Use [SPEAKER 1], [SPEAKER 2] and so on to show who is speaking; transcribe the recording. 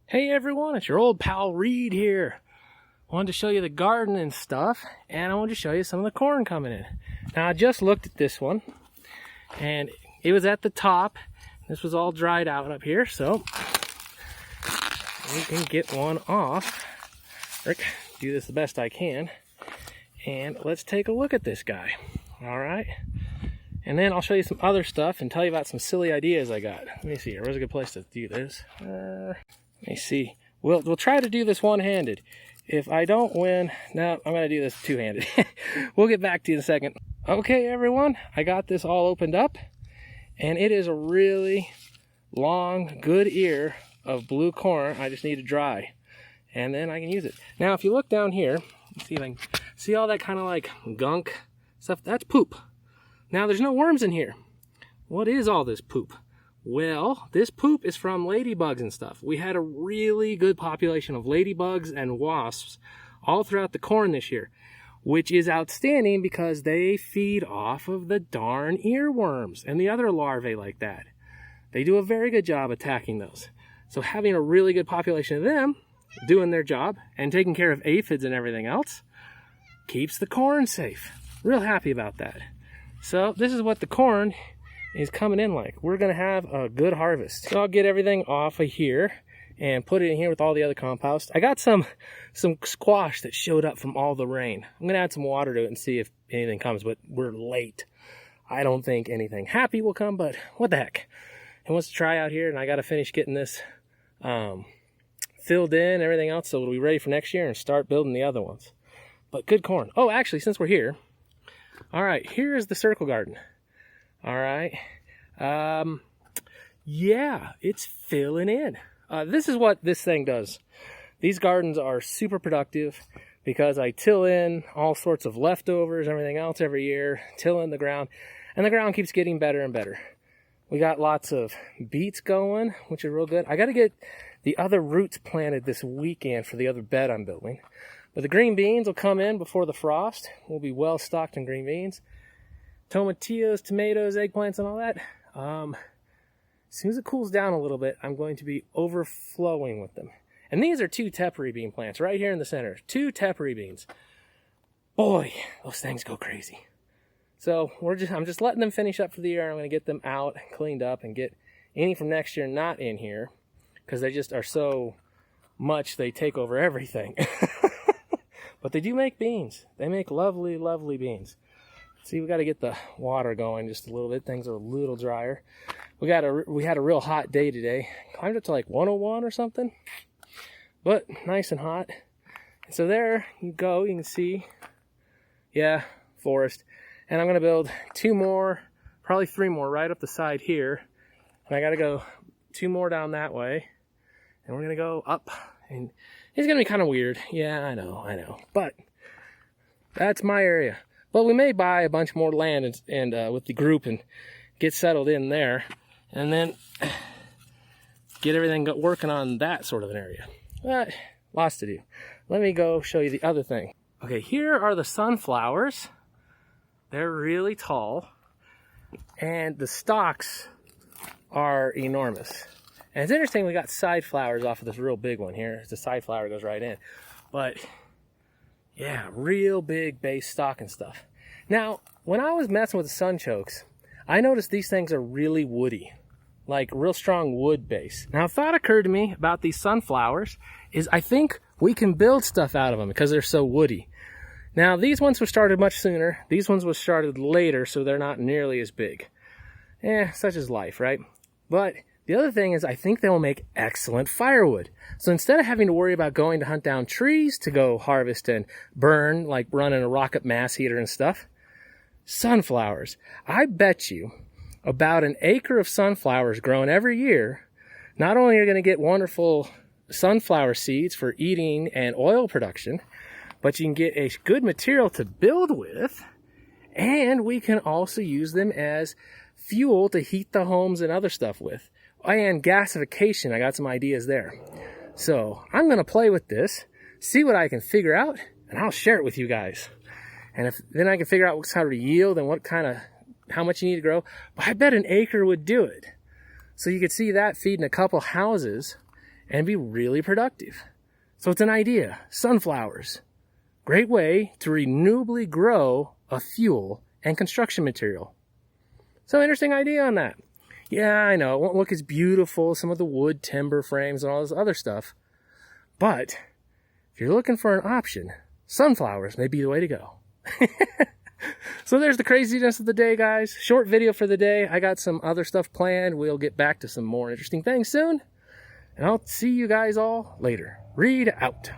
[SPEAKER 1] Hey everyone, it's your old pal Reed here. I wanted to show you the garden and stuff, and I wanted to show you some of the corn coming in. Now I just looked at this one, and it was at the top. This was all dried out up here, so we can get one off. Do this the best I can, and let's take a look at this guy. All right, and then I'll show you some other stuff and tell you about some silly ideas I got. Let me see here. Where's a good place to do this? Let me see. We'll try to do this one-handed. If I don't win, no, I'm going to do this two-handed. We'll get back to you in a second. Okay, everyone, I got this all opened up, and it is a really long, good ear of blue corn. I just need to dry, and then I can use it. Now, if you look down here, see if I can see all that kind of like gunk stuff. That's poop. Now, there's no worms in here. What is all this poop? Well, this poop is from ladybugs and stuff. We had a really good population of ladybugs and wasps all throughout the corn this year, which is outstanding because they feed off of the darn earworms and the other larvae like that. They do a very good job attacking those. So having a really good population of them doing their job and taking care of aphids and everything else keeps the corn safe. Real happy about that. So this is what the corn is coming in like. We're going to have a good harvest. So I'll get everything off of here and put it in here with all the other compost. I got some squash that showed up from all the rain. I'm going to add some water to it and see if anything comes, but we're late. I don't think anything happy will come, but what the heck. It wants to try out here, and I got to finish getting this filled in, everything else, so it'll be ready for next year and start building the other ones. But good corn. Oh, actually, since we're here, all right, here's the circle garden. All right. Yeah, it's filling in. This is what this thing does. These gardens are super productive because I till in all sorts of leftovers, everything else every year, till in the ground, and the ground keeps getting better and better. We got lots of beets going, which are real good. I got to get the other roots planted this weekend for the other bed I'm building. But the green beans will come in before the frost. We'll be well stocked in green beans. Tomatillos, tomatoes, eggplants, and all that. As soon as it cools down a little bit, I'm going to be overflowing with them. And these are 2 tepary bean plants right here in the center. 2 tepary beans. Boy, those things go crazy. So I'm just letting them finish up for the year. I'm going to get them out, cleaned up, and get any from next year not in here because they just are so much they take over everything. But they do make beans. They make lovely, lovely beans. See, we got to get the water going just a little bit. Things are a little drier. We had a real hot day today. Climbed up to like 101 or something. But nice and hot. And so there you go. You can see, yeah, forest. And I'm going to build 2 more, probably 3 more right up the side here. And I got to go 2 more down that way. And we're going to go up. And it's going to be kind of weird. Yeah, I know. But that's my area. But we may buy a bunch more land and with the group and get settled in there. And then get everything working on that sort of an area. But lots to do. Let me go show you the other thing. Okay, here are the sunflowers. They're really tall. And the stalks are enormous. And it's interesting, we got side flowers off of this real big one here. The side flower goes right in. But yeah, real big base stalk and stuff. Now, when I was messing with the sunchokes, I noticed these things are really woody, like real strong wood base. Now, a thought occurred to me about these sunflowers is I think we can build stuff out of them because they're so woody. Now, these ones were started much sooner. These ones were started later, so they're not nearly as big. Such is life, right? But the other thing is I think they will make excellent firewood. So instead of having to worry about going to hunt down trees to go harvest and burn, like running a rocket mass heater and stuff, sunflowers. I bet you about an acre of sunflowers grown every year, not only are you going to get wonderful sunflower seeds for eating and oil production, but you can get a good material to build with, and we can also use them as fuel to heat the homes and other stuff with. And gasification, I got some ideas there. So I'm going to play with this, see what I can figure out, and I'll share it with you guys. And then I can figure out what kind of yield and how much you need to grow. But I bet an acre would do it. So you could see that feeding a couple houses and be really productive. So it's an idea. Sunflowers. Great way to renewably grow a fuel and construction material. So interesting idea on that. Yeah, I know, it won't look as beautiful as some of the wood timber frames and all this other stuff. But if you're looking for an option, sunflowers may be the way to go. So there's the craziness of the day, guys. Short video for the day. I got some other stuff planned. We'll get back to some more interesting things soon. And I'll see you guys all later. Read out.